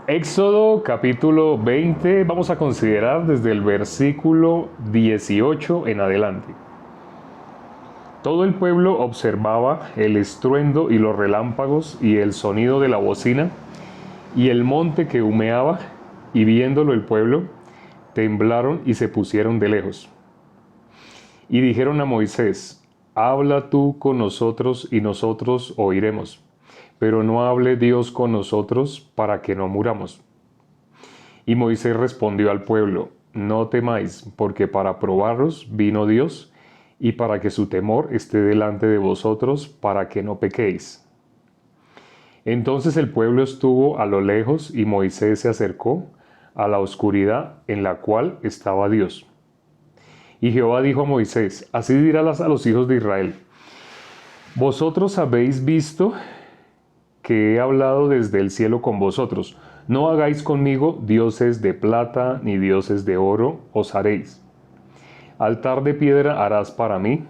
Éxodo capítulo 20, vamos a considerar desde el versículo 18 en adelante. Todo el pueblo observaba el estruendo y los relámpagos y el sonido de la bocina y el monte que humeaba, y viéndolo el pueblo, temblaron y se pusieron de lejos. Y dijeron a Moisés: habla tú con nosotros y nosotros oiremos, pero no hable Dios con nosotros para que no muramos. Y Moisés respondió al pueblo: no temáis, porque para probaros vino Dios, y para que su temor esté delante de vosotros, para que no pequéis. Entonces el pueblo estuvo a lo lejos, y Moisés se acercó a la oscuridad en la cual estaba Dios. Y Jehová dijo a Moisés: así dirás a los hijos de Israel: vosotros habéis visto que he hablado desde el cielo con vosotros. No hagáis conmigo dioses de plata ni dioses de oro os haréis. Altar de piedra harás para mí,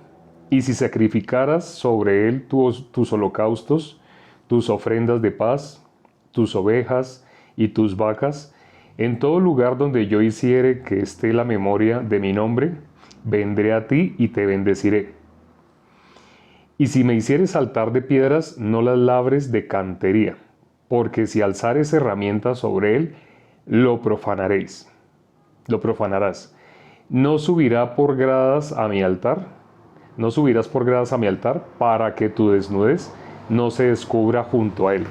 y si sacrificaras sobre él tus holocaustos, tus ofrendas de paz, tus ovejas y tus vacas, en todo lugar donde yo hiciere que esté la memoria de mi nombre, vendré a ti y te bendeciré. Y si me hicieres altar de piedras, no las labres de cantería, porque si alzares herramientas sobre él, lo profanaréis. Lo profanarás. No subirá por gradas a mi altar, no subirás por gradas a mi altar, para que tu desnudez no se descubra junto a él.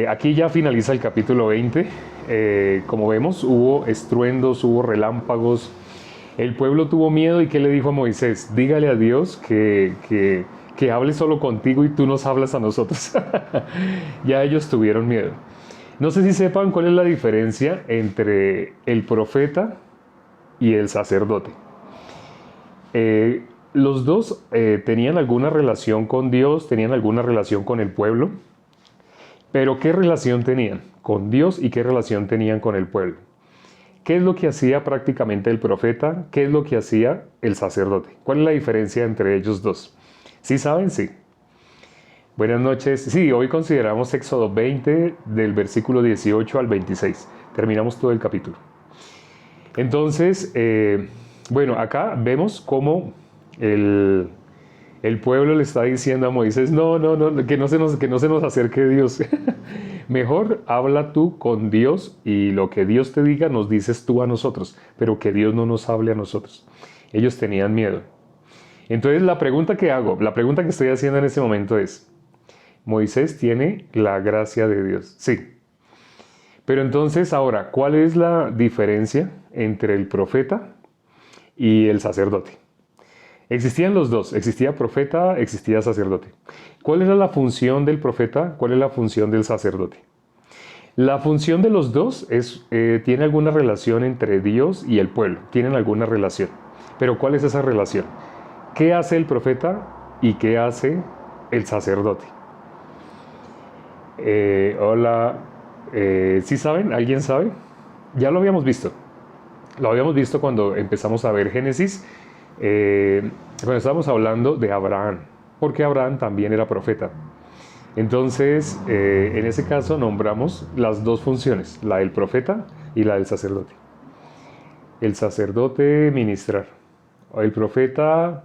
Aquí ya finaliza el capítulo 20. Como vemos, hubo estruendos, hubo relámpagos. El pueblo tuvo miedo, y ¿qué le dijo a Moisés? Dígale a Dios que hable solo contigo y tú nos hablas a nosotros. Ya ellos tuvieron miedo. No sé si sepan cuál es la diferencia entre el profeta y el sacerdote. Los dos tenían alguna relación con Dios, tenían alguna relación con el pueblo, pero ¿qué relación tenían con Dios y qué relación tenían con el pueblo? ¿Qué es lo que hacía prácticamente el profeta? ¿Qué es lo que hacía el sacerdote? ¿Cuál es la diferencia entre ellos dos? ¿Sí saben? Sí. Buenas noches. Sí, hoy consideramos Éxodo 20 del versículo 18 al 26. Terminamos todo el capítulo. Entonces, bueno, acá vemos cómo el pueblo le está diciendo a Moisés: no, que no se nos acerque Dios. Mejor habla tú con Dios, y lo que Dios te diga nos dices tú a nosotros, pero que Dios no nos hable a nosotros. Ellos tenían miedo. Entonces la pregunta que estoy haciendo en este momento es: ¿Moisés tiene la gracia de Dios? Sí. Pero entonces ahora, ¿cuál es la diferencia entre el profeta y el sacerdote? Existían los dos, existía profeta, existía sacerdote. ¿Cuál era la función del profeta? ¿Cuál es la función del sacerdote? La función de los dos tiene alguna relación entre Dios y el pueblo, tienen alguna relación. Pero ¿cuál es esa relación? ¿Qué hace el profeta y qué hace el sacerdote? Hola, ¿sí saben? ¿Alguien sabe? Ya lo habíamos visto. Lo habíamos visto cuando empezamos a ver Génesis, cuando estábamos hablando de Abraham, porque Abraham también era profeta. Entonces, en ese caso nombramos las dos funciones, la del profeta y la del sacerdote. El sacerdote ministrar, el profeta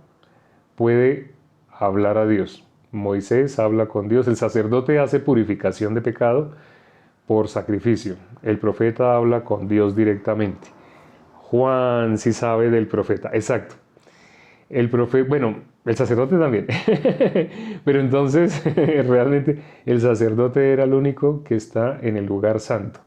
puede hablar a Dios. Moisés habla con Dios, el sacerdote hace purificación de pecado por sacrificio. El profeta habla con Dios directamente. Juan sí sabe del profeta, exacto. El profeta, bueno, el sacerdote también. Pero entonces, realmente, el sacerdote era el único que está en el lugar santo.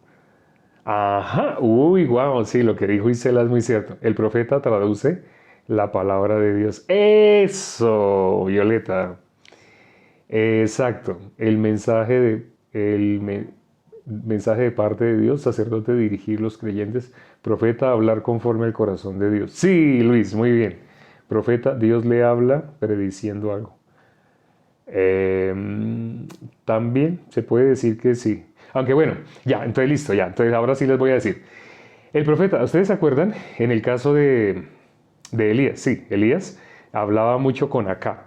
Ajá, uy, guau, sí, lo que dijo Isela es muy cierto. El profeta traduce la palabra de Dios. Eso, Violeta. Exacto, mensaje de parte de Dios, sacerdote dirigir los creyentes, profeta hablar conforme al corazón de Dios. Sí, Luis, muy bien. Profeta, Dios le habla prediciendo algo. También se puede decir que sí. Aunque bueno, ya, entonces listo, ya. Entonces ahora sí les voy a decir. El profeta, ¿ustedes se acuerdan? En el caso de Elías, sí, Elías hablaba mucho con Acab.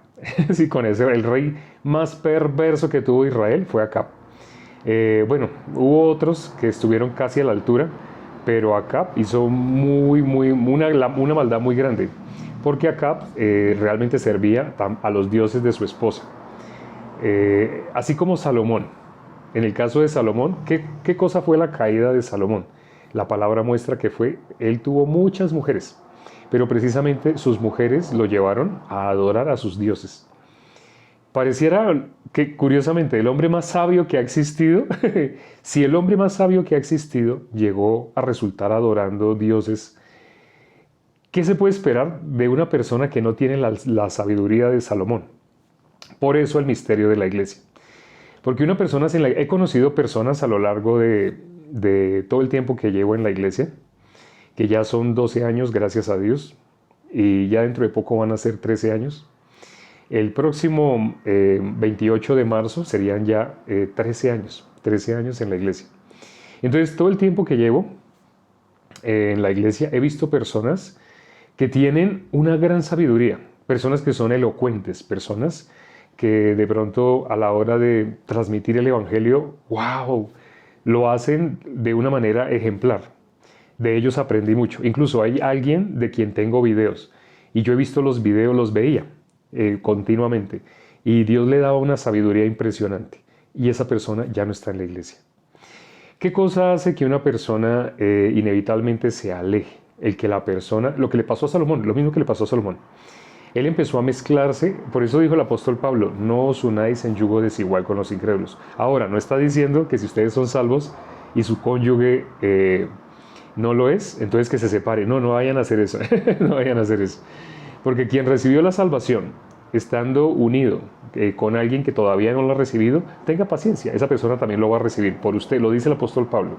Sí, con ese, el rey más perverso que tuvo Israel fue Acab. Bueno, hubo otros que estuvieron casi a la altura, pero Acab hizo una maldad muy grande, porque Acab realmente servía a los dioses de su esposa. Así como Salomón. En el caso de Salomón, ¿qué cosa fue la caída de Salomón? La palabra muestra que él tuvo muchas mujeres, pero precisamente sus mujeres lo llevaron a adorar a sus dioses. Pareciera que, curiosamente, el hombre más sabio que ha existido, si el hombre más sabio que ha existido llegó a resultar adorando dioses, ¿qué se puede esperar de una persona que no tiene la sabiduría de Salomón? Por eso el misterio de la iglesia. Porque una persona he conocido personas a lo largo de todo el tiempo que llevo en la iglesia, que ya son 12 años, gracias a Dios, y ya dentro de poco van a ser 13 años. El próximo 28 de marzo serían ya 13 años en la iglesia. Entonces, todo el tiempo que llevo en la iglesia he visto personas que tienen una gran sabiduría, personas que son elocuentes, personas que de pronto a la hora de transmitir el evangelio, wow, lo hacen de una manera ejemplar. De ellos aprendí mucho. Incluso hay alguien de quien tengo videos y yo he visto los videos, los veía continuamente, y Dios le daba una sabiduría impresionante, y esa persona ya no está en la iglesia. ¿Qué cosa hace que una persona inevitablemente se aleje? Lo que le pasó a Salomón, lo mismo que le pasó a Salomón. Él empezó a mezclarse, por eso dijo el apóstol Pablo, no os unáis en yugo desigual con los incrédulos. Ahora, no está diciendo que si ustedes son salvos y su cónyuge no lo es, entonces que se separe. No, no vayan a hacer eso, no vayan a hacer eso. Porque quien recibió la salvación, estando unido con alguien que todavía no lo ha recibido, tenga paciencia, esa persona también lo va a recibir por usted, lo dice el apóstol Pablo.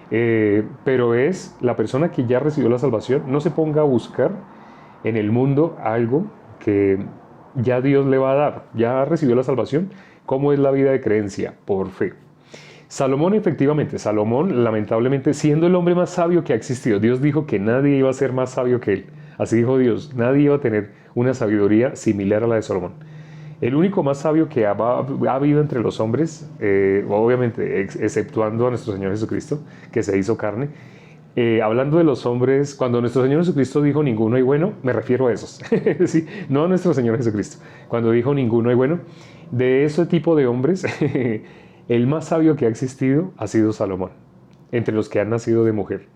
Pero es la persona que ya recibió la salvación, no se ponga a buscar en el mundo algo que ya Dios le va a dar, ya recibió la salvación. ¿Cómo es la vida de creencia? Por fe. Salomón, efectivamente, Salomón, lamentablemente, siendo el hombre más sabio que ha existido, Dios dijo que nadie iba a ser más sabio que él. Así dijo Dios, nadie iba a tener una sabiduría similar a la de Salomón. El único más sabio que ha habido entre los hombres, obviamente exceptuando a nuestro Señor Jesucristo, que se hizo carne, hablando de los hombres, cuando nuestro Señor Jesucristo dijo ninguno hay bueno, me refiero a esos, ¿sí? No a nuestro Señor Jesucristo. Cuando dijo ninguno hay bueno, de ese tipo de hombres, el más sabio que ha existido ha sido Salomón, entre los que han nacido de mujer,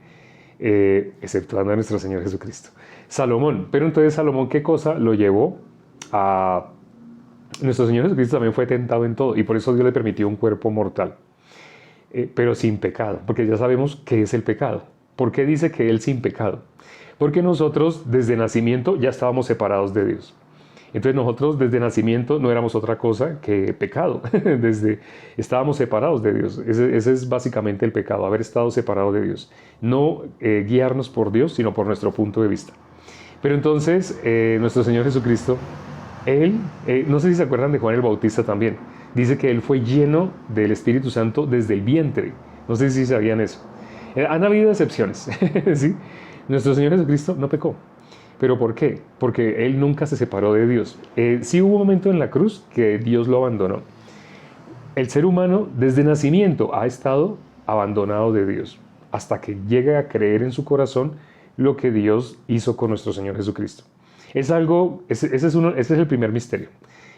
exceptuando a nuestro Señor Jesucristo. Salomón, pero entonces Salomón, ¿qué cosa lo llevó a... Nuestro Señor Jesucristo también fue tentado en todo y por eso Dios le permitió un cuerpo mortal, pero sin pecado, porque ya sabemos qué es el pecado. ¿Por qué dice que Él sin pecado? Porque nosotros desde nacimiento ya estábamos separados de Dios. Entonces nosotros desde nacimiento no éramos otra cosa que pecado. Estábamos separados de Dios. Ese es básicamente el pecado, haber estado separados de Dios. No guiarnos por Dios, sino por nuestro punto de vista. Pero entonces nuestro Señor Jesucristo, Él, no sé si se acuerdan de Juan el Bautista también, dice que Él fue lleno del Espíritu Santo desde el vientre. No sé si sabían eso. Han habido excepciones, ¿sí? Nuestro Señor Jesucristo no pecó. ¿Pero por qué? Porque Él nunca se separó de Dios. Sí hubo un momento en la cruz que Dios lo abandonó. El ser humano desde nacimiento ha estado abandonado de Dios hasta que llegue a creer en su corazón lo que Dios hizo con nuestro Señor Jesucristo. Ese es el primer misterio.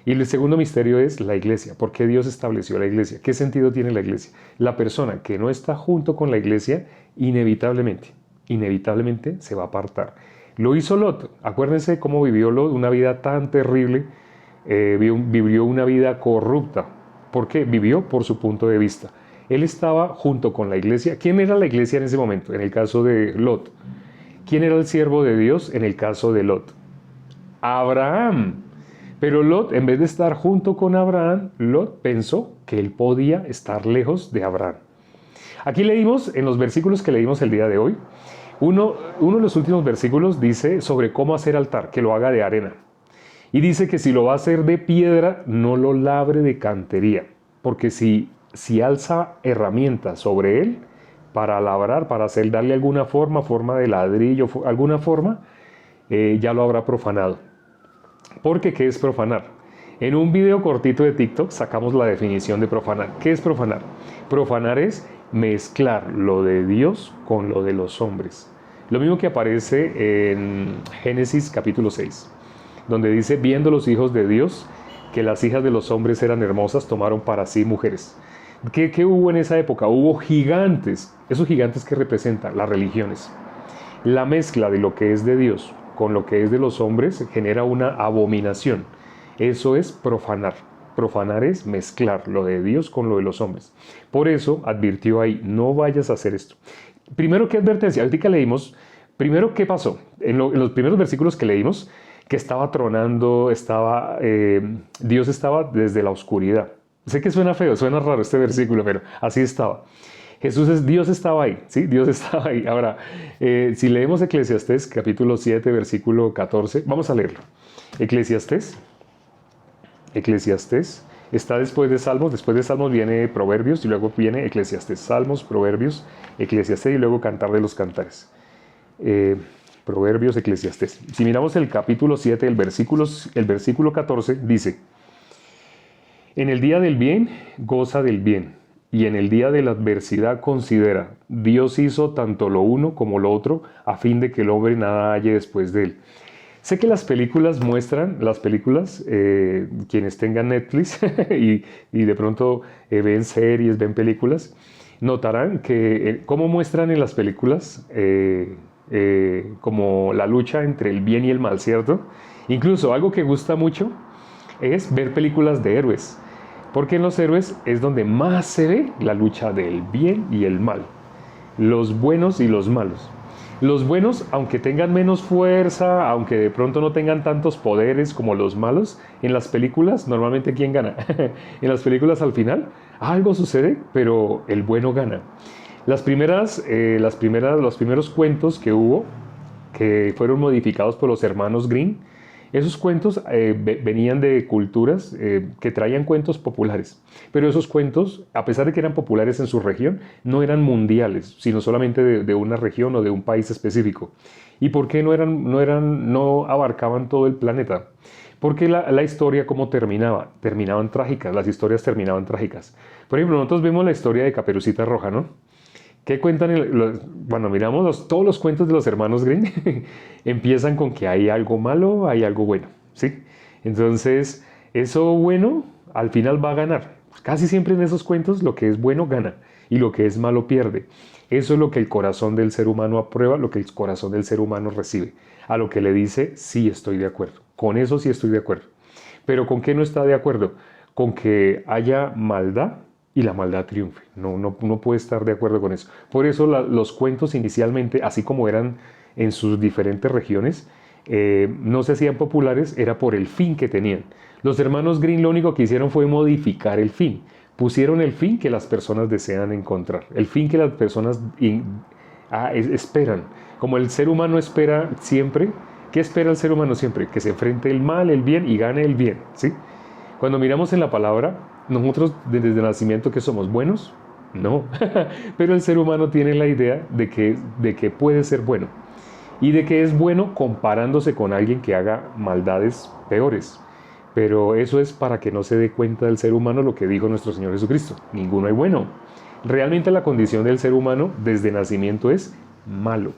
Y el segundo misterio es la iglesia. ¿Por qué Dios estableció la iglesia? ¿Qué sentido tiene la iglesia? La persona que no está junto con la iglesia, inevitablemente se va a apartar. Lo hizo Lot. Acuérdense cómo vivió Lot, una vida tan terrible. Vivió una vida corrupta. ¿Por qué? Vivió por su punto de vista. Él estaba junto con la iglesia. ¿Quién era la iglesia en ese momento? En el caso de Lot. ¿Quién era el siervo de Dios? En el caso de Lot. Abraham. Pero Lot, en vez de estar junto con Abraham, Lot pensó que él podía estar lejos de Abraham. Aquí leímos, en los versículos que leímos el día de hoy, uno de los últimos versículos dice sobre cómo hacer altar, que lo haga de arena. Y dice que si lo va a hacer de piedra, no lo labre de cantería. Porque si alza herramientas sobre él para labrar, para darle alguna forma de ladrillo, alguna forma, ya lo habrá profanado. Porque ¿qué es profanar? En un video cortito de TikTok sacamos la definición de profanar. ¿Qué es profanar? Profanar es mezclar lo de Dios con lo de los hombres. Lo mismo que aparece en Génesis capítulo 6, donde dice, viendo los hijos de Dios que las hijas de los hombres eran hermosas, tomaron para sí mujeres. ¿Qué hubo en esa época? Hubo gigantes. Esos gigantes que representan las religiones. La mezcla de lo que es de Dios con lo que es de los hombres genera una abominación. Eso es profanar. Profanar es mezclar lo de Dios con lo de los hombres. Por eso advirtió ahí, no vayas a hacer esto. Primero, ¿qué advertencia? Ahorita leímos, primero, ¿qué pasó? En los primeros versículos que leímos, que estaba tronando, Dios estaba desde la oscuridad. Sé que suena feo, suena raro este versículo, pero así estaba. Dios estaba ahí, ¿sí? Dios estaba ahí. Ahora, si leemos Eclesiastés, capítulo 7, versículo 14, vamos a leerlo. Eclesiastés está después de Salmos viene Proverbios y luego viene Eclesiastés. Salmos, Proverbios, Eclesiastés y luego Cantar de los Cantares. Proverbios, Eclesiastés. Si miramos el capítulo 7, el versículo 14 dice, en el día del bien, goza del bien, y en el día de la adversidad considera, Dios hizo tanto lo uno como lo otro, a fin de que el hombre nada halle después de él. Sé que las películas quienes tengan Netflix y de pronto ven series, ven películas, notarán que cómo muestran en las películas como la lucha entre el bien y el mal, ¿cierto? Incluso algo que gusta mucho es ver películas de héroes, porque en los héroes es donde más se ve la lucha del bien y el mal, los buenos y los malos. Los buenos, aunque tengan menos fuerza, aunque de pronto no tengan tantos poderes como los malos, en las películas, normalmente ¿quién gana? En las películas al final, algo sucede, pero el bueno gana. Los primeros cuentos que hubo, que fueron modificados por los hermanos Grimm, esos cuentos venían de culturas que traían cuentos populares, pero esos cuentos, a pesar de que eran populares en su región, no eran mundiales, sino solamente de una región o de un país específico. ¿Y por qué no abarcaban todo el planeta? Porque la historia, ¿cómo terminaba? Terminaban trágicas, las historias terminaban trágicas. Por ejemplo, nosotros vemos la historia de Caperucita Roja, ¿no? ¿Qué cuentan? Cuando miramos todos los cuentos de los hermanos Grimm, empiezan con que hay algo malo, hay algo bueno, ¿sí? Entonces, eso bueno al final va a ganar. Casi siempre en esos cuentos lo que es bueno gana y lo que es malo pierde. Eso es lo que el corazón del ser humano aprueba, lo que el corazón del ser humano recibe. A lo que le dice, sí estoy de acuerdo. Con eso sí estoy de acuerdo. Pero ¿con qué no está de acuerdo? Con que haya maldad y la maldad triunfe. No puede estar de acuerdo con eso. Por eso los cuentos inicialmente, así como eran en sus diferentes regiones, no se hacían populares, era por el fin que tenían. Los hermanos Grimm lo único que hicieron fue modificar el fin. Pusieron el fin que las personas desean encontrar, el fin que las personas esperan. Como el ser humano espera siempre, ¿qué espera el ser humano siempre? Que se enfrente el mal, el bien y gane el bien, ¿sí? Cuando miramos en la palabra, nosotros desde el nacimiento, ¿qué somos? ¿Buenos? No. Pero el ser humano tiene la idea de que puede ser bueno. Y de que es bueno comparándose con alguien que haga maldades peores. Pero eso es para que no se dé cuenta del ser humano lo que dijo nuestro Señor Jesucristo. Ninguno hay bueno. Realmente la condición del ser humano desde nacimiento es malo.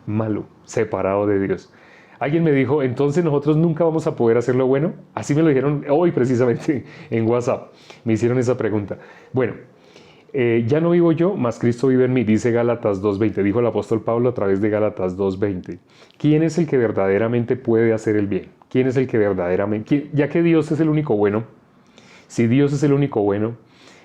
Malo, separado de Dios. Alguien me dijo, entonces nosotros nunca vamos a poder hacer lo bueno. Así me lo dijeron hoy precisamente en WhatsApp. Me hicieron esa pregunta. Bueno, ya no vivo yo, mas Cristo vive en mí, dice Gálatas 2.20. Dijo el apóstol Pablo a través de Gálatas 2.20. ¿Quién es el que verdaderamente puede hacer el bien? ¿Quién es el que verdaderamente? Ya que Dios es el único bueno, si Dios es el único bueno,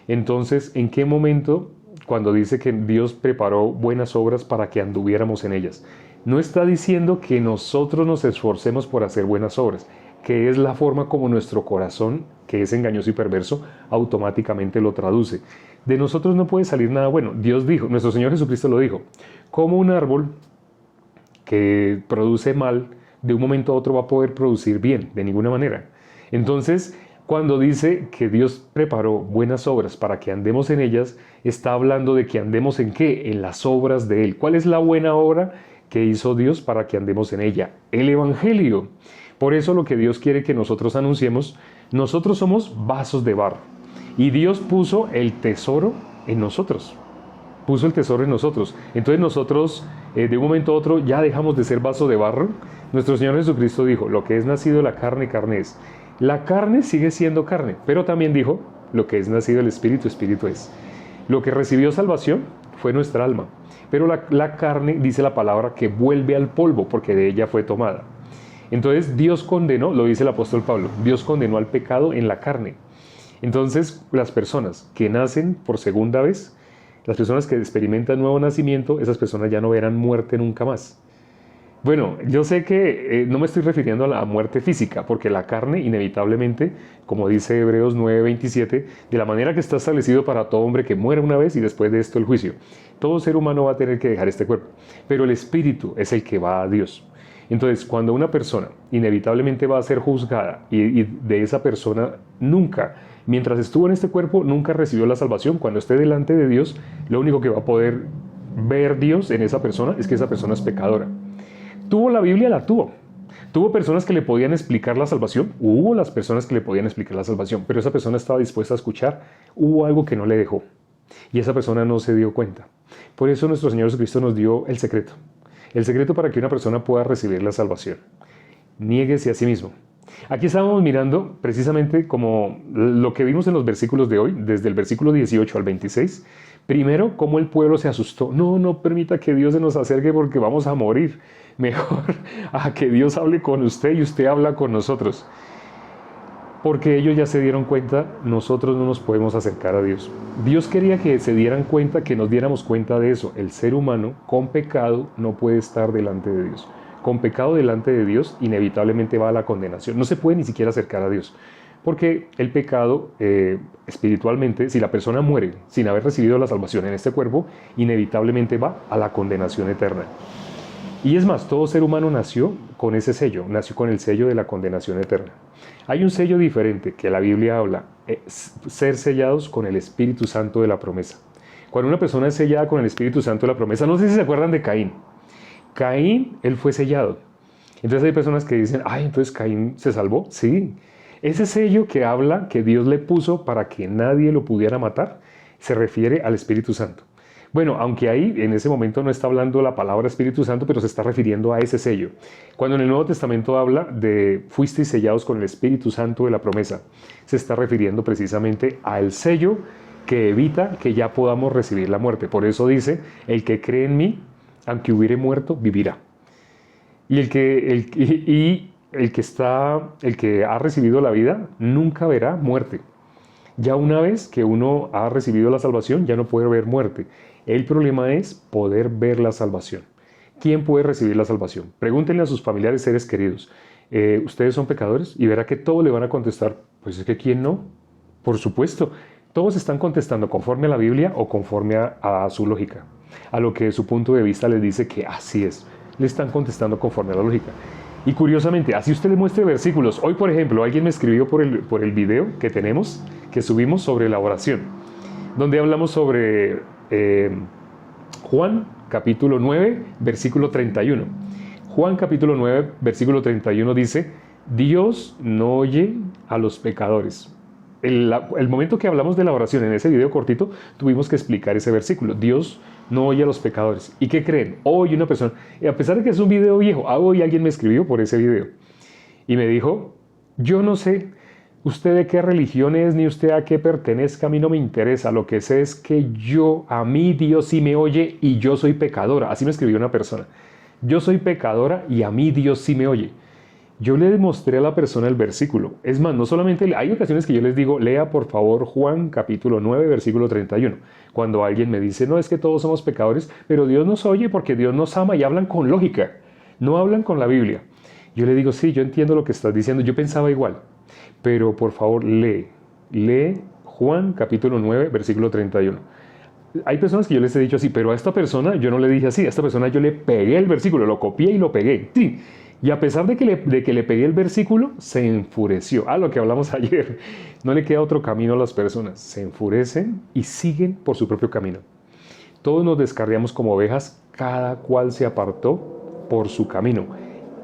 entonces, ¿en qué momento, cuando dice que Dios preparó buenas obras para que anduviéramos en ellas? No está diciendo que nosotros nos esforcemos por hacer buenas obras, que es la forma como nuestro corazón, que es engañoso y perverso, automáticamente lo traduce. De nosotros no puede salir nada bueno. Dios dijo, nuestro Señor Jesucristo lo dijo, como un árbol que produce mal, de un momento a otro va a poder producir bien, de ninguna manera. Entonces, cuando dice que Dios preparó buenas obras para que andemos en ellas, está hablando de que andemos ¿en qué? En las obras de Él. ¿Cuál es la buena obra que hizo Dios para que andemos en ella? El Evangelio. Por eso lo que Dios quiere que nosotros anunciemos Nosotros somos vasos de barro. Y Dios puso el tesoro en nosotros. Puso el tesoro en nosotros. Entonces nosotros, de un momento a otro, ya dejamos de ser vaso de barro. Nuestro Señor Jesucristo dijo, lo que es nacido de la carne, carne es. La carne sigue siendo carne, pero también dijo, lo que es nacido del Espíritu, Espíritu es. Lo que recibió salvación fue nuestra alma. Pero la carne, dice la palabra, que vuelve al polvo, porque de ella fue tomada. Entonces Dios condenó, lo dice el apóstol Pablo, Dios condenó al pecado en la carne. Entonces las personas que nacen por segunda vez, las personas que experimentan nuevo nacimiento, esas personas ya no verán muerte nunca más. Bueno, yo sé que no me estoy refiriendo a la muerte física, porque la carne inevitablemente, como dice Hebreos 9:27, de la manera que está establecido para todo hombre que muera una vez y después de esto el juicio. Todo ser humano va a tener que dejar este cuerpo, pero el espíritu es el que va a Dios. Entonces, cuando una persona inevitablemente va a ser juzgada y de esa persona nunca, mientras estuvo en este cuerpo, nunca recibió la salvación, cuando esté delante de Dios, lo único que va a poder ver Dios en esa persona es que esa persona es pecadora. ¿Tuvo la Biblia? La tuvo. ¿Tuvo personas que le podían explicar la salvación? Hubo las personas que le podían explicar la salvación, pero esa persona estaba dispuesta a escuchar. Hubo algo que no le dejó y esa persona no se dio cuenta. Por eso nuestro Señor Jesucristo nos dio el secreto. El secreto para que una persona pueda recibir la salvación. Niéguese a sí mismo. Aquí estábamos mirando precisamente como lo que vimos en los versículos de hoy, desde el versículo 18 al 26. Primero, cómo el pueblo se asustó. No permita que Dios se nos acerque porque vamos a morir. Mejor a que Dios hable con usted y usted habla con nosotros. Porque ellos ya se dieron cuenta, nosotros no nos podemos acercar a Dios. Dios quería que se dieran cuenta, que nos diéramos cuenta de eso. El ser humano con pecado no puede estar delante de Dios. Con pecado delante de Dios inevitablemente va a la condenación. No se puede ni siquiera acercar a Dios. Porque el pecado espiritualmente, si la persona muere sin haber recibido la salvación en este cuerpo, inevitablemente va a la condenación eterna. Y es más, todo ser humano nació con ese sello, nació con el sello de la condenación eterna. Hay un sello diferente que la Biblia habla, ser sellados con el Espíritu Santo de la promesa. Cuando una persona es sellada con el Espíritu Santo de la promesa, no sé si se acuerdan de Caín. Caín, él fue sellado. Entonces hay personas que dicen, entonces Caín se salvó. Sí, ese sello que habla, que Dios le puso para que nadie lo pudiera matar, se refiere al Espíritu Santo. Bueno, aunque ahí en ese momento no está hablando la palabra Espíritu Santo, pero se está refiriendo a ese sello. Cuando en el Nuevo Testamento habla de fuisteis sellados con el Espíritu Santo de la promesa, se está refiriendo precisamente al sello que evita que ya podamos recibir la muerte. Por eso dice, el que cree en mí, aunque hubiere muerto, vivirá. Y el que ha recibido la vida nunca verá muerte. Ya una vez que uno ha recibido la salvación, ya no puede ver muerte. El problema es poder ver la salvación. ¿Quién puede recibir la salvación? Pregúntenle a sus familiares, seres queridos, ¿ustedes son pecadores? Y verá que todos le van a contestar, pues es que ¿quién no? Por supuesto, todos están contestando conforme a la Biblia o conforme a su lógica, a lo que su punto de vista les dice que así es. Le están contestando conforme a la lógica. Y curiosamente, así usted le muestre versículos. Hoy, por ejemplo, alguien me escribió por el video que tenemos, que subimos sobre la oración, donde hablamos sobre Juan capítulo 9, versículo 31. Juan capítulo 9, versículo 31 dice, Dios no oye a los pecadores. El momento que hablamos de la oración en ese video cortito, tuvimos que explicar ese versículo. Dios no oye a los pecadores. ¿Y qué creen? Hoy una persona, a pesar de que es un video viejo, hoy alguien me escribió por ese video y me dijo, yo no sé usted de qué religión es ni usted a qué pertenezca, a mí no me interesa, lo que sé es que a mí Dios sí me oye y yo soy pecadora. Así me escribió una persona. Yo soy pecadora y a mí Dios sí me oye. Yo le mostré a la persona el versículo. Es más, no solamente, hay ocasiones que yo les digo, lea por favor Juan capítulo 9, versículo 31. Cuando alguien me dice, no, es que todos somos pecadores, pero Dios nos oye porque Dios nos ama y hablan con lógica, no hablan con la Biblia. Yo le digo, sí, yo entiendo lo que estás diciendo, yo pensaba igual, pero por favor lee Juan capítulo 9, versículo 31. Hay personas que yo les he dicho así, pero a esta persona yo no le dije así, a esta persona yo le pegué el versículo, lo copié y lo pegué. Sí. Y a pesar de que le pegué el versículo, se enfureció. Lo que hablamos ayer. No le queda otro camino a las personas. Se enfurecen y siguen por su propio camino. Todos nos descarriamos como ovejas, cada cual se apartó por su camino.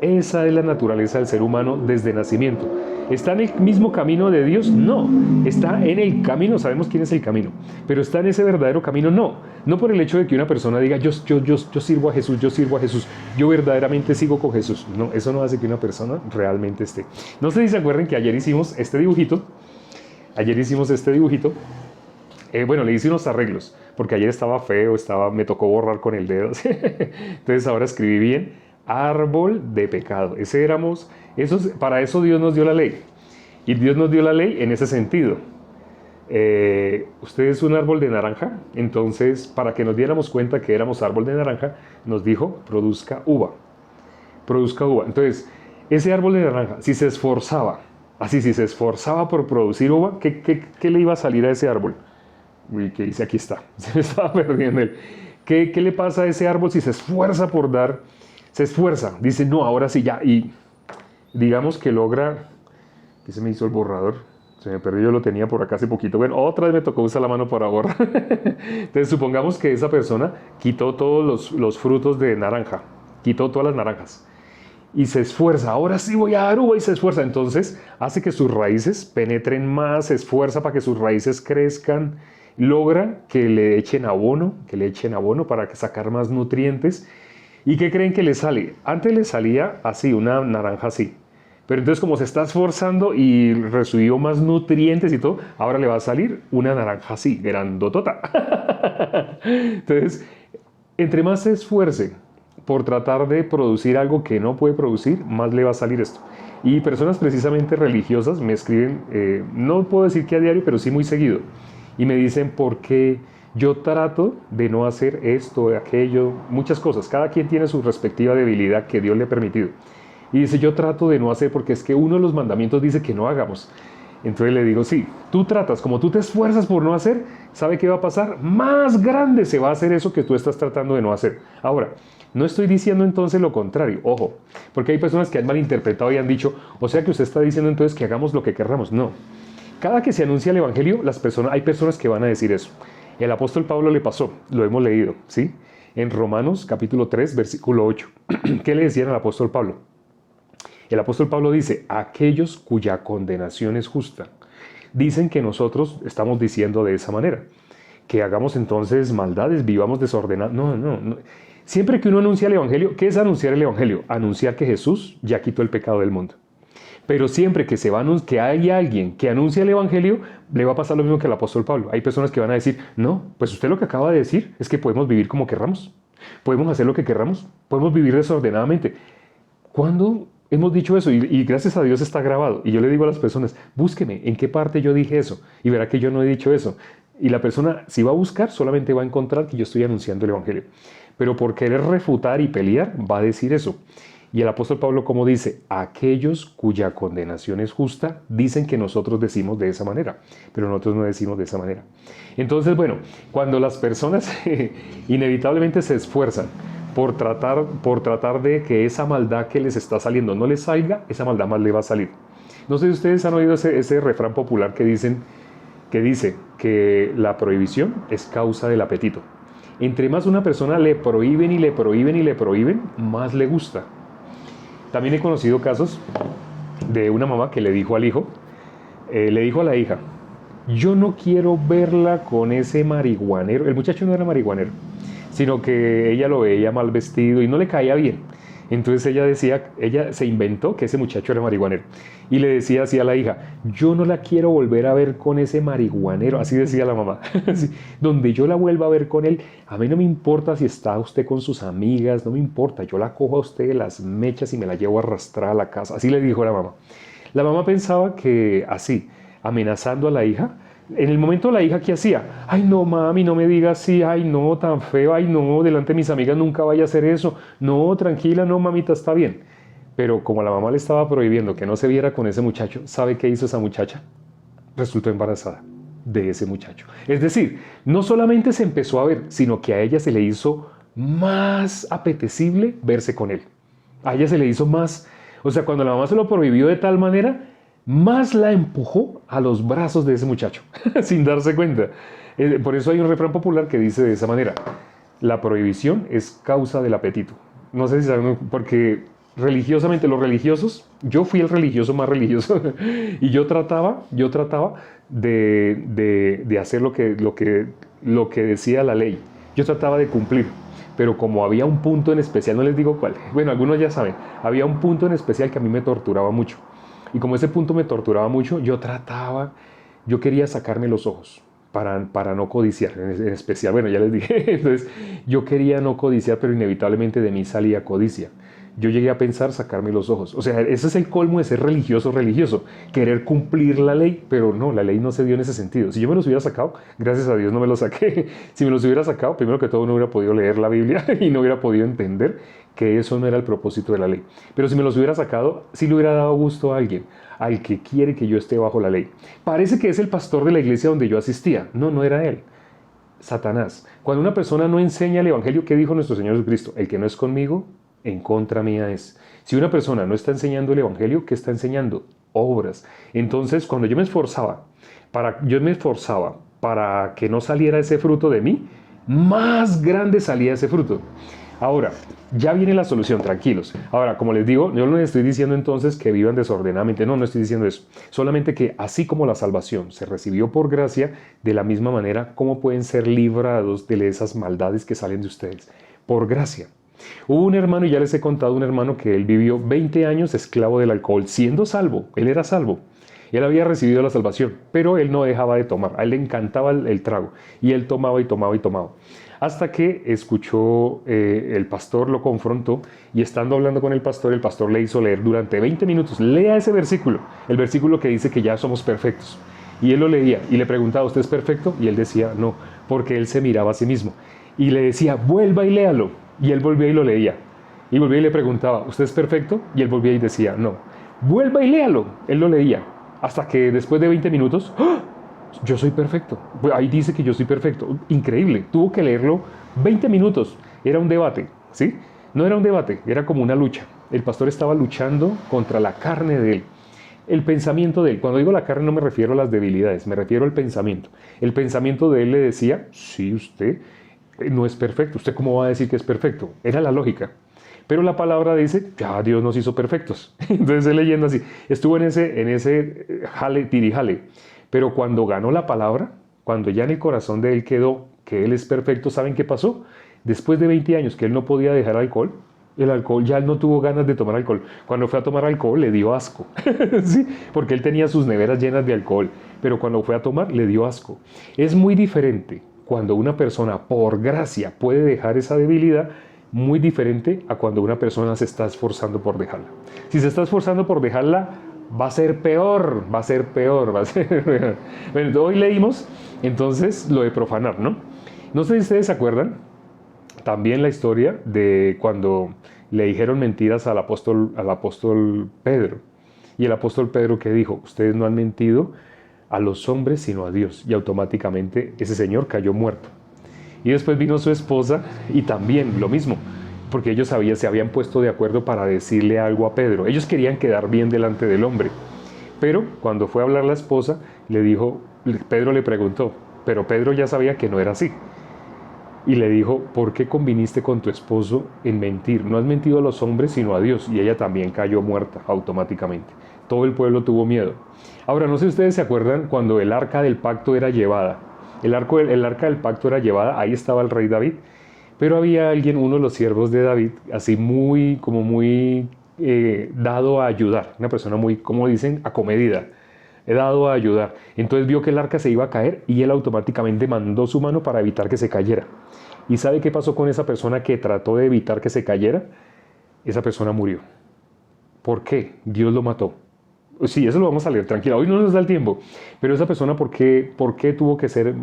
Esa es la naturaleza del ser humano desde nacimiento. ¿Está en el mismo camino de Dios? No. ¿Está en el camino? Sabemos quién es el camino. Pero ¿está en ese verdadero camino? No. No por el hecho de que una persona diga, yo sirvo a Jesús, yo sirvo a Jesús, yo verdaderamente sigo con Jesús. No, eso no hace que una persona realmente esté. No sé si se acuerdan que ayer hicimos este dibujito. Bueno, le hice unos arreglos, porque ayer estaba feo, me tocó borrar con el dedo. Entonces ahora escribí bien, árbol de pecado. Para eso Dios nos dio la ley. Y Dios nos dio la ley en ese sentido. Usted es un árbol de naranja, entonces para que nos diéramos cuenta que éramos árbol de naranja, nos dijo, produzca uva. Produzca uva. Entonces, ese árbol de naranja, si se esforzaba por producir uva, ¿qué le iba a salir a ese árbol? Uy, ¿qué dice? Aquí está. Se me estaba perdiendo él. ¿Qué le pasa a ese árbol si se esfuerza por dar? Se esfuerza. Dice, no, ahora sí ya. Y digamos que logra... ¿Qué se me hizo el borrador? Se me perdió, yo lo tenía por acá hace poquito. Bueno, otra vez me tocó usar la mano para borrar. Entonces, supongamos que esa persona quitó todos los frutos de naranja. Quitó todas las naranjas. Y se esfuerza, ahora sí voy a dar uva, y se esfuerza. Entonces hace que sus raíces penetren más, se esfuerza para que sus raíces crezcan, logra que le echen abono para sacar más nutrientes. ¿Y qué creen que le sale? Antes le salía así, una naranja así. Pero entonces como se está esforzando y recibió más nutrientes y todo, ahora le va a salir una naranja así, grandotota. Entonces, entre más se esfuerce por tratar de producir algo que no puede producir, más le va a salir esto. Y personas precisamente religiosas me escriben, no puedo decir que a diario, pero sí muy seguido. Y me dicen, ¿por qué yo trato de no hacer esto, aquello? Muchas cosas. Cada quien tiene su respectiva debilidad que Dios le ha permitido. Y dice, yo trato de no hacer porque es que uno de los mandamientos dice que no hagamos. Entonces le digo, sí, tú tratas, como tú te esfuerzas por no hacer, ¿sabe qué va a pasar? Más grande se va a hacer eso que tú estás tratando de no hacer. Ahora, no estoy diciendo entonces lo contrario, ojo, porque hay personas que han malinterpretado y han dicho, o sea que usted está diciendo entonces que hagamos lo que querramos. No. Cada que se anuncia el Evangelio, hay personas que van a decir eso. El apóstol Pablo le pasó, lo hemos leído, ¿sí? En Romanos capítulo 3, versículo 8. ¿Qué le decían al apóstol Pablo? El apóstol Pablo dice, aquellos cuya condenación es justa. Dicen que nosotros estamos diciendo de esa manera, que hagamos entonces maldades, vivamos desordenados. No. Siempre que uno anuncia el Evangelio, ¿qué es anunciar el Evangelio? Anunciar que Jesús ya quitó el pecado del mundo. Pero siempre que hay alguien que anuncia el Evangelio, le va a pasar lo mismo que al apóstol Pablo. Hay personas que van a decir, no, pues usted lo que acaba de decir es que podemos vivir como querramos. Podemos hacer lo que querramos. Podemos vivir desordenadamente. ¿Cuándo hemos dicho eso? Y gracias a Dios está grabado. Y yo le digo a las personas, búsqueme en qué parte yo dije eso. Y verá que yo no he dicho eso. Y la persona, si va a buscar, solamente va a encontrar que yo estoy anunciando el Evangelio. Pero por querer refutar y pelear, va a decir eso. Y el apóstol Pablo, como dice, aquellos cuya condenación es justa, dicen que nosotros decimos de esa manera, pero nosotros no decimos de esa manera. Entonces, bueno, cuando las personas inevitablemente se esfuerzan por tratar de que esa maldad que les está saliendo no les salga, esa maldad más le va a salir. No sé si ustedes han oído ese refrán popular que dice que la prohibición es causa del apetito. Entre más una persona le prohíben y le prohíben y le prohíben, más le gusta. También he conocido casos de una mamá que le dijo al hijo, le dijo a la hija, yo no quiero verla con ese marihuanero. El muchacho no era marihuanero, sino que ella lo veía mal vestido y no le caía bien. Entonces ella se inventó que ese muchacho era marihuanero. Y le decía así a la hija, yo no la quiero volver a ver con ese marihuanero. Así decía la mamá. Donde yo la vuelva a ver con él, a mí no me importa si está usted con sus amigas, no me importa. Yo la cojo a usted de las mechas y me la llevo a arrastrar a la casa. Así le dijo la mamá. La mamá pensaba que así, amenazando a la hija, en el momento la hija, ¿qué hacía? Ay, no, mami, no me digas así, ay, no, tan feo, ay, no, delante de mis amigas nunca vaya a hacer eso. No, tranquila, no, mamita, está bien. Pero como la mamá le estaba prohibiendo que no se viera con ese muchacho, ¿sabe qué hizo esa muchacha? Resultó embarazada de ese muchacho. Es decir, no solamente se empezó a ver, sino que a ella se le hizo más apetecible verse con él. A ella se le hizo más, o sea, cuando la mamá se lo prohibió de tal manera, más la empujó a los brazos de ese muchacho, sin darse cuenta. Por eso hay un refrán popular que dice de esa manera, la prohibición es causa del apetito. No sé si saben, porque religiosamente, los religiosos, yo fui el religioso más religioso y yo trataba de hacer lo que decía la ley. Yo trataba de cumplir, pero como había un punto en especial, no les digo cuál, bueno, algunos ya saben, había un punto en especial que a mí me torturaba mucho. Y como ese punto me torturaba mucho, yo quería sacarme los ojos para no codiciar, en especial, bueno, ya les dije, entonces yo quería no codiciar, pero inevitablemente de mí salía codicia. Yo llegué a pensar sacarme los ojos. O sea, ese es el colmo de ser religioso, querer cumplir la ley, pero no, la ley no se dio en ese sentido. Si yo me los hubiera sacado, gracias a Dios no me los saqué. Si me los hubiera sacado, primero que todo no hubiera podido leer la Biblia y no hubiera podido entender que eso no era el propósito de la ley. Pero si me los hubiera sacado, sí le hubiera dado gusto a alguien, al que quiere que yo esté bajo la ley. Parece que es el pastor de la iglesia donde yo asistía. No, no era él. Satanás. Cuando una persona no enseña el evangelio, ¿qué dijo nuestro Señor Jesucristo? El que no es conmigo, en contra mía es. Si una persona no está enseñando el evangelio, ¿qué está enseñando? Obras. Entonces, cuando yo me esforzaba para que no saliera ese fruto de mí, más grande salía ese fruto. Ahora, ya viene la solución, tranquilos. Ahora, como les digo, yo no les estoy diciendo entonces que vivan desordenadamente, no estoy diciendo eso. Solamente que así como la salvación se recibió por gracia, de la misma manera, ¿cómo pueden ser librados de esas maldades que salen de ustedes? Por gracia. Hubo un hermano, y ya les he contado, un hermano que él vivió 20 años esclavo del alcohol, siendo salvo, él era salvo. Él había recibido la salvación, pero él no dejaba de tomar, a él le encantaba el trago, y él tomaba y tomaba y tomaba. Hasta que escuchó, el pastor lo confrontó, y estando hablando con el pastor le hizo leer durante 20 minutos, lea ese versículo, el versículo que dice que ya somos perfectos. Y él lo leía, y le preguntaba, ¿usted es perfecto? Y él decía, no, porque él se miraba a sí mismo. Y le decía, vuelva y léalo. Y él volvía y lo leía. Y volvía y le preguntaba, ¿usted es perfecto? Y él volvía y decía, no. Vuelva y léalo. Él lo leía. Hasta que después de 20 minutos, ¡oh! Yo soy perfecto. Ahí dice que yo soy perfecto. Increíble. Tuvo que leerlo 20 minutos. Era un debate, ¿sí? No era un debate, era como una lucha. El pastor estaba luchando contra la carne de él. El pensamiento de él. Cuando digo la carne no me refiero a las debilidades, me refiero al pensamiento. El pensamiento de él le decía, sí, usted no es perfecto. ¿Usted cómo va a decir que es perfecto? Era la lógica. Pero la palabra dice, ya Dios nos hizo perfectos. Entonces él leyendo así, estuvo en ese jale, tirijale. Pero cuando ganó la palabra, cuando ya en el corazón de él quedó que él es perfecto, ¿saben qué pasó? Después de 20 años que él no podía dejar alcohol, ya él no tuvo ganas de tomar alcohol. Cuando fue a tomar alcohol le dio asco. ¿Sí? Porque él tenía sus neveras llenas de alcohol. Pero cuando fue a tomar le dio asco. Es muy diferente cuando una persona por gracia puede dejar esa debilidad, muy diferente a cuando una persona se está esforzando por dejarla. Si se está esforzando por dejarla, va a ser peor. Bueno, hoy leímos entonces lo de profanar, ¿no? No sé si ustedes se acuerdan también la historia de cuando le dijeron mentiras al apóstol Pedro. Y el apóstol Pedro, ¿qué dijo? Ustedes no han mentido a los hombres sino a Dios. Y automáticamente ese señor cayó muerto. Y después vino su esposa y también lo mismo, porque ellos se habían puesto de acuerdo para decirle algo a Pedro. Ellos querían quedar bien delante del hombre. Pero cuando fue a hablar la esposa, Pedro le preguntó, pero Pedro ya sabía que no era así. Y le dijo, ¿por qué conviniste con tu esposo en mentir? No has mentido a los hombres sino a Dios. Y ella también cayó muerta automáticamente. Todo el pueblo tuvo miedo. Ahora, no sé si ustedes se acuerdan cuando el arca del pacto era llevada. El arca del pacto era llevada, ahí estaba el rey David. Pero había uno de los siervos de David, así muy dado a ayudar. Una persona muy, como dicen, acomedida. Dado a ayudar. Entonces vio que el arca se iba a caer y él automáticamente mandó su mano para evitar que se cayera. ¿Y sabe qué pasó con esa persona que trató de evitar que se cayera? Esa persona murió. ¿Por qué? Dios lo mató. Sí, eso lo vamos a leer, tranquila. Hoy no nos da el tiempo. Pero esa persona, ¿por qué tuvo que ser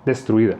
destruida?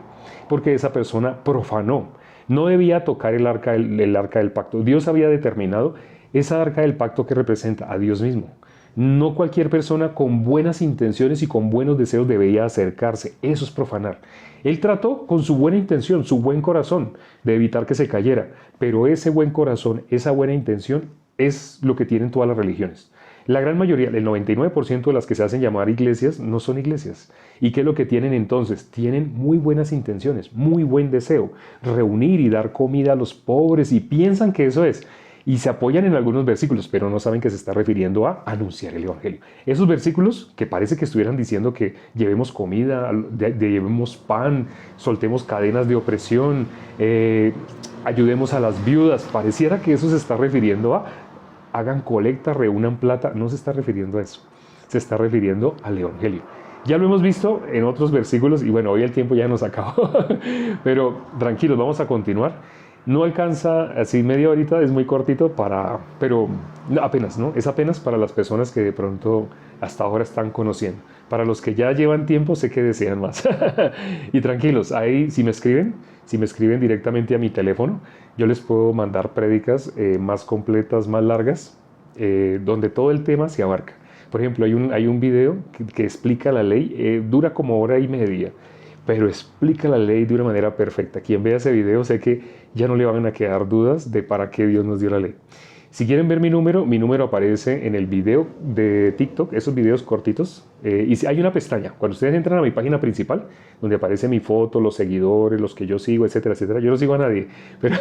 Porque esa persona profanó. No debía tocar el arca del pacto. Dios había determinado esa arca del pacto que representa a Dios mismo. No cualquier persona con buenas intenciones y con buenos deseos debía acercarse. Eso es profanar. Él trató con su buena intención, su buen corazón, de evitar que se cayera. Pero ese buen corazón, esa buena intención, es lo que tienen todas las religiones. La gran mayoría, el 99% de las que se hacen llamar iglesias, no son iglesias. ¿Y qué es lo que tienen entonces? Tienen muy buenas intenciones, muy buen deseo. Reunir y dar comida a los pobres y piensan que eso es. y se apoyan en algunos versículos, pero no saben que se está refiriendo a anunciar el Evangelio. Esos versículos que parece que estuvieran diciendo que llevemos comida, llevemos pan, soltemos cadenas de opresión, ayudemos a las viudas, pareciera que eso se está refiriendo a hagan colecta, reúnan plata. No se está refiriendo a eso, se está refiriendo al Evangelio. Ya lo hemos visto en otros versículos y bueno, hoy el tiempo ya nos acabó, pero tranquilos, vamos a continuar. No alcanza así media horita, es muy cortito pero apenas, ¿no? Es apenas para las personas que de pronto hasta ahora están conociendo. Para los que ya llevan tiempo, sé que desean más. Y tranquilos, ahí si me escriben directamente a mi teléfono, yo les puedo mandar prédicas más completas, más largas, donde todo el tema se abarca. Por ejemplo, hay un video que explica la ley, dura como hora y media, pero explica la ley de una manera perfecta. Quien vea ese video sé que ya no le van a quedar dudas de para qué Dios nos dio la ley. Si quieren ver mi número aparece en el video de TikTok, esos videos cortitos. Y si hay una pestaña, cuando ustedes entran a mi página principal, donde aparece mi foto, los seguidores, los que yo sigo, etcétera, etcétera. Yo no sigo a nadie, pero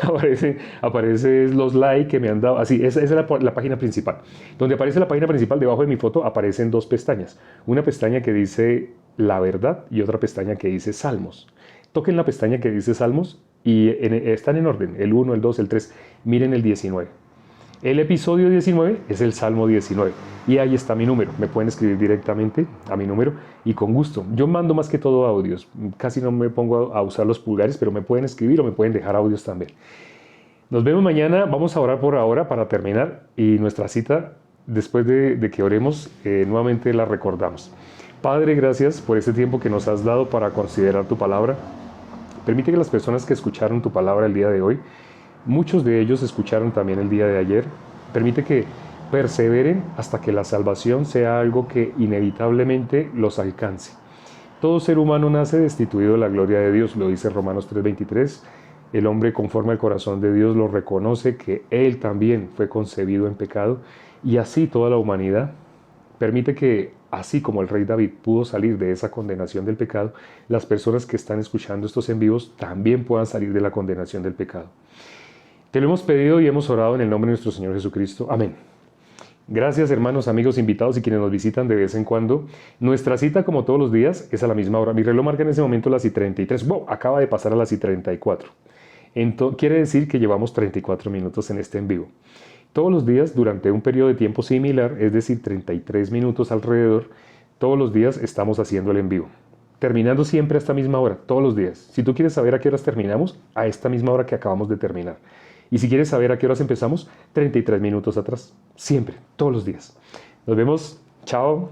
aparece los likes que me han dado. Así, esa es la página principal. Donde aparece la página principal, debajo de mi foto aparecen dos pestañas. Una pestaña que dice la verdad y otra pestaña que dice Salmos. Toquen la pestaña que dice Salmos y están en orden, el 1, el 2, el 3. Miren el 19. El episodio 19 es el Salmo 19 y ahí está mi número. Me pueden escribir directamente a mi número y con gusto. Yo mando más que todo audios. Casi no me pongo a usar los pulgares, pero me pueden escribir o me pueden dejar audios también. Nos vemos mañana. Vamos a orar por ahora para terminar y nuestra cita, después de que oremos, nuevamente la recordamos. Padre, gracias por este tiempo que nos has dado para considerar tu palabra. Permite que las personas que escucharon tu palabra el día de hoy, muchos de ellos escucharon también el día de ayer. Permite que perseveren hasta que la salvación sea algo que inevitablemente los alcance. Todo ser humano nace destituido de la gloria de Dios, lo dice Romanos 3:23. El hombre conforme al corazón de Dios lo reconoce que él también fue concebido en pecado y así toda la humanidad. Permite que, así como el rey David pudo salir de esa condenación del pecado, las personas que están escuchando estos en vivos también puedan salir de la condenación del pecado. Te lo hemos pedido y hemos orado en el nombre de nuestro Señor Jesucristo. Amén. Gracias, hermanos, amigos, invitados y quienes nos visitan de vez en cuando. Nuestra cita, como todos los días, es a la misma hora. Mi reloj marca en ese momento las y 33. ¡Wow! Acaba de pasar a las y 34. Quiere decir que llevamos 34 minutos en este en vivo. Todos los días, durante un periodo de tiempo similar, es decir, 33 minutos alrededor, todos los días estamos haciendo el en vivo. Terminando siempre a esta misma hora, todos los días. Si tú quieres saber a qué horas terminamos, a esta misma hora que acabamos de terminar. Y si quieres saber a qué horas empezamos, 33 minutos atrás. Siempre, todos los días. Nos vemos. Chao.